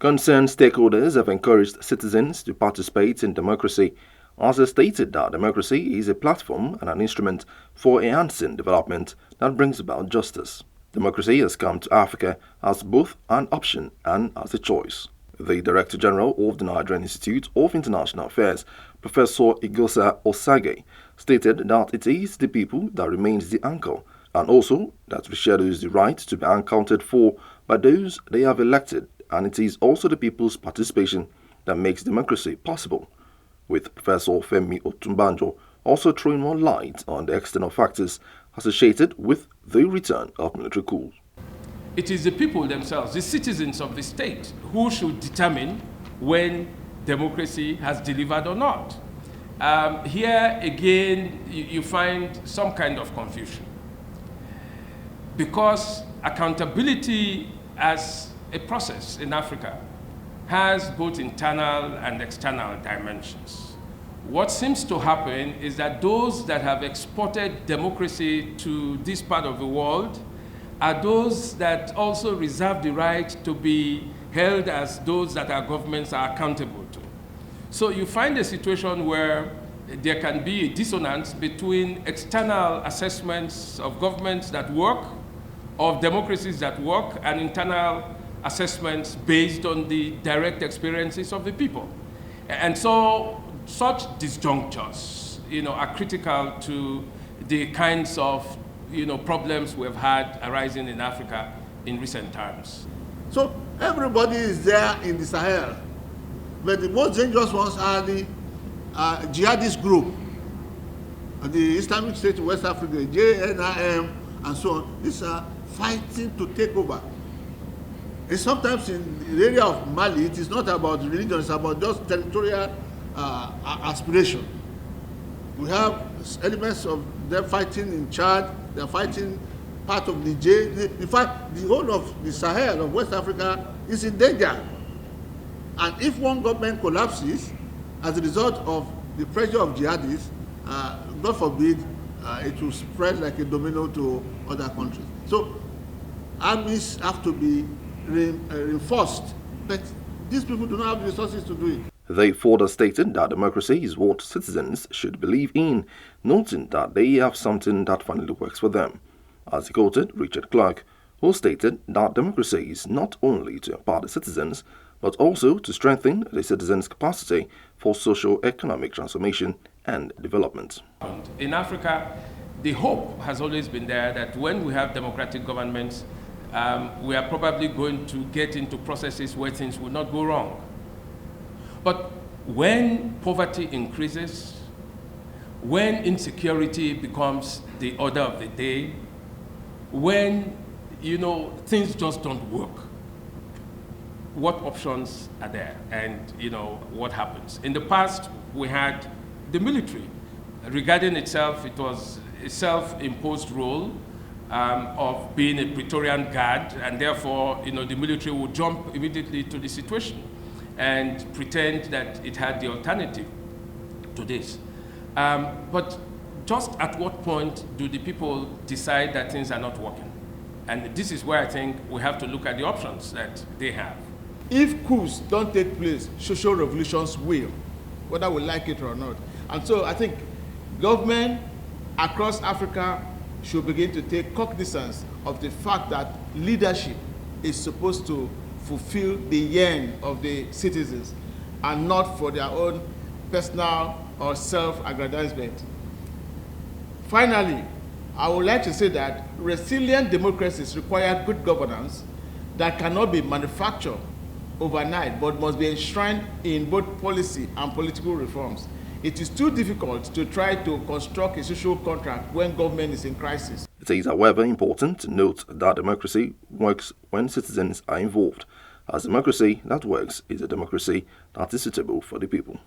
Concerned stakeholders have encouraged citizens to participate in democracy, as they stated that democracy is a platform and an instrument for enhancing development that brings about justice. Democracy has come to Africa as both an option and as a choice. The Director General of the Nigerian Institute of International Affairs, Professor Igosa Osage, stated that it is the people that remains the anchor, and also that reschedules the right to be accounted for by those they have elected, and it is also the people's participation that makes democracy possible, with Professor Femi Otunbanjo also throwing more light on the external factors associated with the return of military coup. It is the people themselves, the citizens of the state, who should determine when democracy has delivered or not. Here again, you find some kind of confusion, because accountability as a process in Africa has both internal and external dimensions. What seems to happen is that those that have exported democracy to this part of the world are those that also reserve the right to be held as those that our governments are accountable to. So you find a situation where there can be a dissonance between external assessments of governments that work, of democracies that work, and internal assessments based on the direct experiences of the people. And so such disjunctures, are critical to the kinds of, problems we've had arising in Africa in recent times. So everybody is there in the Sahel, but the most dangerous ones are the jihadist group, the Islamic State of West Africa, JNIM, and so on. These are fighting to take over. And sometimes in the area of Mali, it is not about religion, it's about just territorial aspiration. We have elements of them fighting in Chad, they're fighting part of Niger. In fact, the whole of the Sahel of West Africa is in danger. And if one government collapses as a result of the pressure of jihadists, God forbid, it will spread like a domino to other countries. So armies have to be reinforced, but these people do not have the resources to do it. They further stated that democracy is what citizens should believe in, noting that they have something that finally works for them. As he quoted Richard Clark, who stated that democracy is not only to empower the citizens, but also to strengthen the citizens' capacity for socio-economic transformation and development. In Africa, the hope has always been there that when we have democratic governments, we are probably going to get into processes where things will not go wrong. But when poverty increases, when insecurity becomes the order of the day, when, things just don't work, what options are there? And, what happens? In the past, we had the military. Regarding itself, it was a self-imposed role of being a Praetorian guard, and therefore, the military would jump immediately to the situation and pretend that it had the alternative to this. But just at what point do the people decide that things are not working? And this is where I think we have to look at the options that they have. If coups don't take place, social revolutions will, whether we like it or not. And so I think government across Africa should begin to take cognizance of the fact that leadership is supposed to fulfill the yearn of the citizens and not for their own personal or self-aggrandizement. Finally, I would like to say that resilient democracies require good governance that cannot be manufactured overnight, but must be enshrined in both policy and political reforms. It is too difficult to try to construct a social contract when government is in crisis. It is, however, important to note that democracy works when citizens are involved, as democracy that works is a democracy that is suitable for the people.